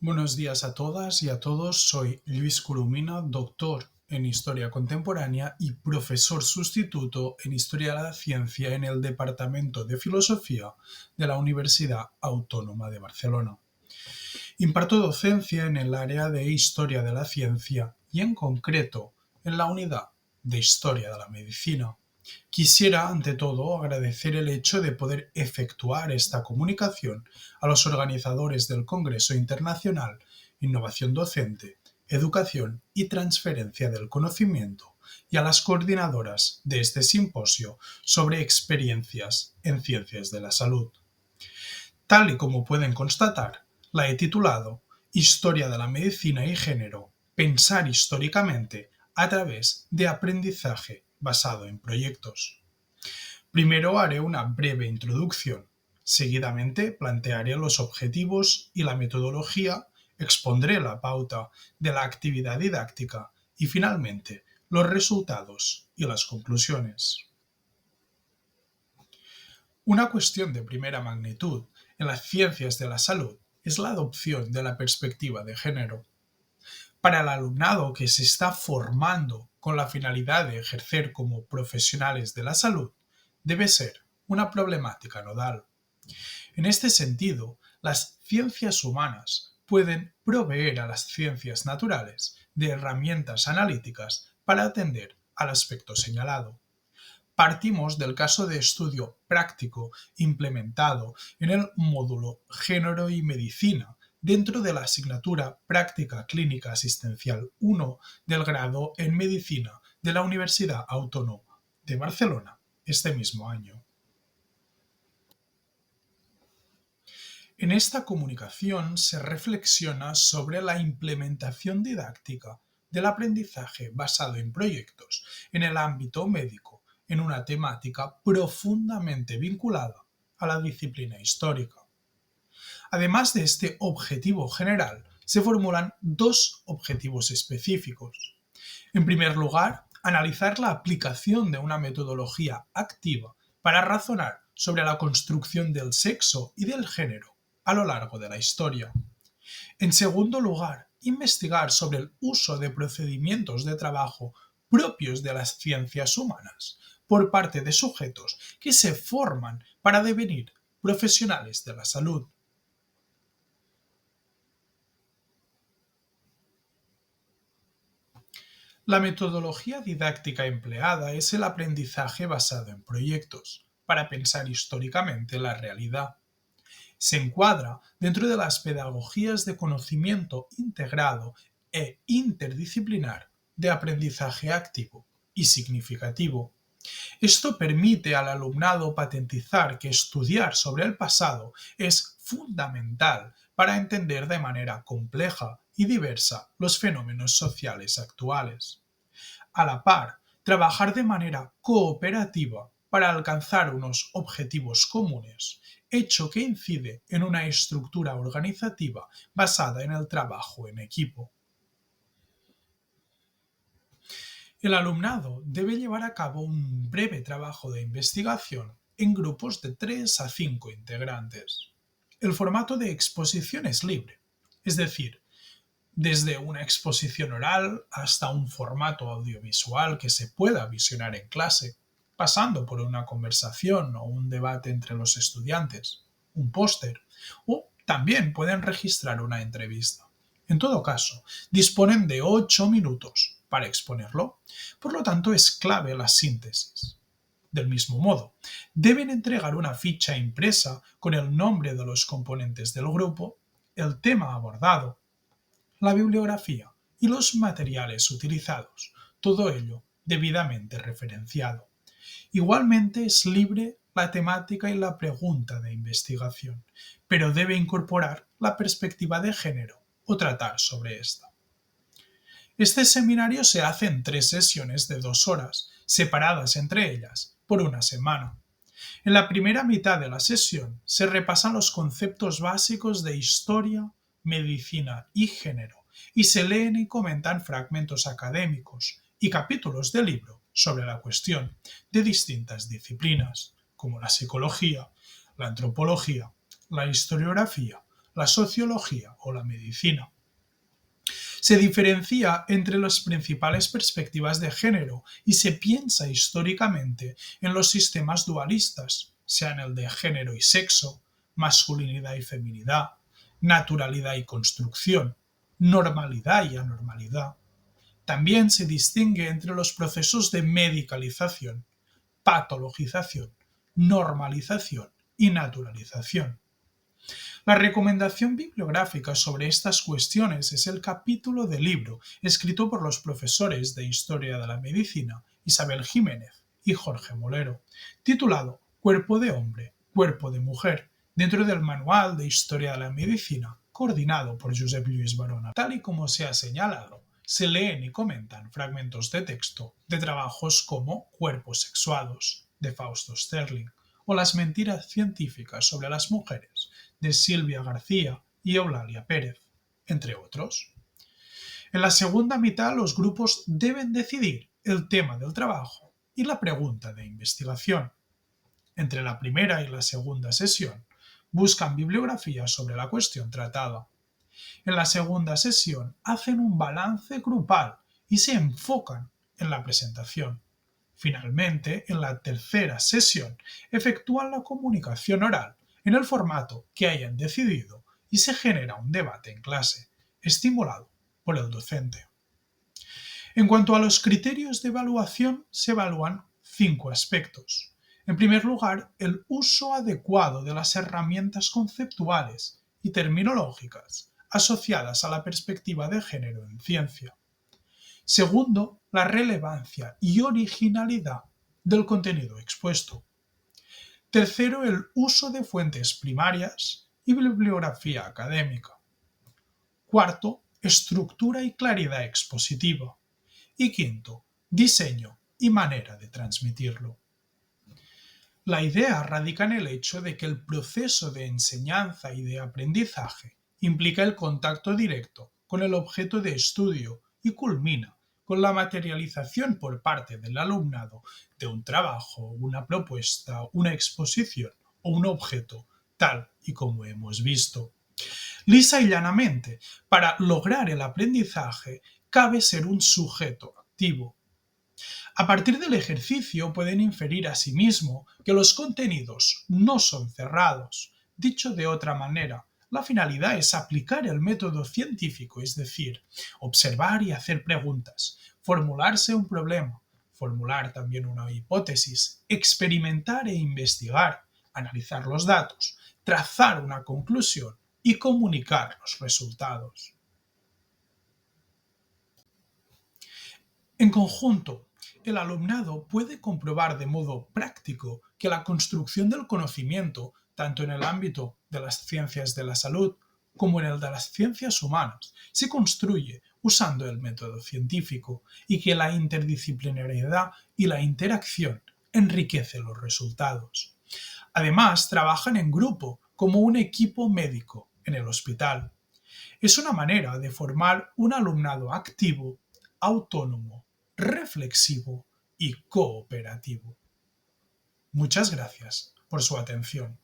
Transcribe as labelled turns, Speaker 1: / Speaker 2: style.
Speaker 1: Buenos días a todas y a todos. Soy Luis Curumina, doctor en Historia Contemporánea y profesor sustituto en Historia de la Ciencia en el Departamento de Filosofía de la Universidad Autónoma de Barcelona. Imparto docencia en el área de Historia de la Ciencia y en concreto en la unidad de Historia de la Medicina. Quisiera, ante todo, agradecer el hecho de poder efectuar esta comunicación a los organizadores del Congreso Internacional Innovación Docente, Educación y Transferencia del Conocimiento y a las coordinadoras de este simposio sobre experiencias en ciencias de la salud. Tal y como pueden constatar, la he titulado Historia de la Medicina y Género, pensar históricamente a través de aprendizaje basado en proyectos. Primero haré una breve introducción, seguidamente plantearé los objetivos y la metodología, expondré la pauta de la actividad didáctica y finalmente los resultados y las conclusiones. Una cuestión de primera magnitud en las ciencias de la salud es la adopción de la perspectiva de género. Para el alumnado que se está formando con la finalidad de ejercer como profesionales de la salud, debe ser una problemática nodal. En este sentido, las ciencias humanas pueden proveer a las ciencias naturales de herramientas analíticas para atender al aspecto señalado. Partimos del caso de estudio práctico implementado en el módulo Género y Medicina dentro de la asignatura Práctica Clínica Asistencial 1 del grado en Medicina de la Universidad Autónoma de Barcelona este mismo año. En esta comunicación se reflexiona sobre la implementación didáctica del aprendizaje basado en proyectos en el ámbito médico, en una temática profundamente vinculada a la disciplina histórica. Además de este objetivo general, se formulan dos objetivos específicos. En primer lugar, analizar la aplicación de una metodología activa para razonar sobre la construcción del sexo y del género a lo largo de la historia. En segundo lugar, investigar sobre el uso de procedimientos de trabajo propios de las ciencias humanas por parte de sujetos que se forman para devenir profesionales de la salud. La metodología didáctica empleada es el aprendizaje basado en proyectos, para pensar históricamente la realidad. Se encuadra dentro de las pedagogías de conocimiento integrado e interdisciplinar de aprendizaje activo y significativo. Esto permite al alumnado patentizar que estudiar sobre el pasado es fundamental para entender de manera compleja y diversa los fenómenos sociales actuales. A la par, trabajar de manera cooperativa para alcanzar unos objetivos comunes, hecho que incide en una estructura organizativa basada en el trabajo en equipo. El alumnado debe llevar a cabo un breve trabajo de investigación en grupos de 3 a 5 integrantes. El formato de exposición es libre, es decir, desde una exposición oral hasta un formato audiovisual que se pueda visionar en clase, pasando por una conversación o un debate entre los estudiantes, un póster, o también pueden registrar una entrevista. En todo caso, disponen de 8 minutos para exponerlo, por lo tanto es clave la síntesis. Del mismo modo, deben entregar una ficha impresa con el nombre de los componentes del grupo, el tema abordado, la bibliografía y los materiales utilizados, todo ello debidamente referenciado. Igualmente es libre la temática y la pregunta de investigación, pero debe incorporar la perspectiva de género o tratar sobre esta. Este seminario se hace en 3 sesiones de 2 horas, separadas entre ellas por una semana. En la primera mitad de la sesión se repasan los conceptos básicos de historia, medicina y género, y se leen y comentan fragmentos académicos y capítulos de libro sobre la cuestión de distintas disciplinas, como la psicología, la antropología, la historiografía, la sociología o la medicina. Se diferencia entre las principales perspectivas de género y se piensa históricamente en los sistemas dualistas, sean el de género y sexo, masculinidad y feminidad, naturalidad y construcción, normalidad y anormalidad. También se distingue entre los procesos de medicalización, patologización, normalización y naturalización. La recomendación bibliográfica sobre estas cuestiones es el capítulo del libro escrito por los profesores de Historia de la Medicina Isabel Jiménez y Jorge Molero, titulado Cuerpo de hombre, cuerpo de mujer, dentro del Manual de Historia de la Medicina, coordinado por Josep Lluís Barona. Tal y como se ha señalado, se leen y comentan fragmentos de texto de trabajos como Cuerpos sexuados, de Fausto Sterling, o Las mentiras científicas sobre las mujeres, de Silvia García y Eulalia Pérez, entre otros. En la segunda mitad los grupos deben decidir el tema del trabajo y la pregunta de investigación. Entre la primera y la segunda sesión buscan bibliografía sobre la cuestión tratada. En la segunda sesión hacen un balance grupal y se enfocan en la presentación. Finalmente, en la tercera sesión, efectúan la comunicación oral en el formato que hayan decidido y se genera un debate en clase, estimulado por el docente. En cuanto a los criterios de evaluación, se evalúan 5 aspectos. En primer lugar, el uso adecuado de las herramientas conceptuales y terminológicas asociadas a la perspectiva de género en ciencia. Segundo, la relevancia y originalidad del contenido expuesto. Tercero, el uso de fuentes primarias y bibliografía académica. Cuarto, estructura y claridad expositiva. Y quinto, diseño y manera de transmitirlo. La idea radica en el hecho de que el proceso de enseñanza y de aprendizaje implica el contacto directo con el objeto de estudio y culmina con la materialización por parte del alumnado de un trabajo, una propuesta, una exposición o un objeto, tal y como hemos visto. Lisa y llanamente, para lograr el aprendizaje cabe ser un sujeto activo. A partir del ejercicio pueden inferir asimismo que los contenidos no son cerrados. Dicho de otra manera, la finalidad es aplicar el método científico, es decir, observar y hacer preguntas, formularse un problema, formular también una hipótesis, experimentar e investigar, analizar los datos, trazar una conclusión y comunicar los resultados. En conjunto, el alumnado puede comprobar de modo práctico que la construcción del conocimiento, tanto en el ámbito de las ciencias de la salud como en el de las ciencias humanas, se construye usando el método científico y que la interdisciplinariedad y la interacción enriquecen los resultados. Además, trabajan en grupo como un equipo médico en el hospital. Es una manera de formar un alumnado activo, autónomo, reflexivo y cooperativo. Muchas gracias por su atención.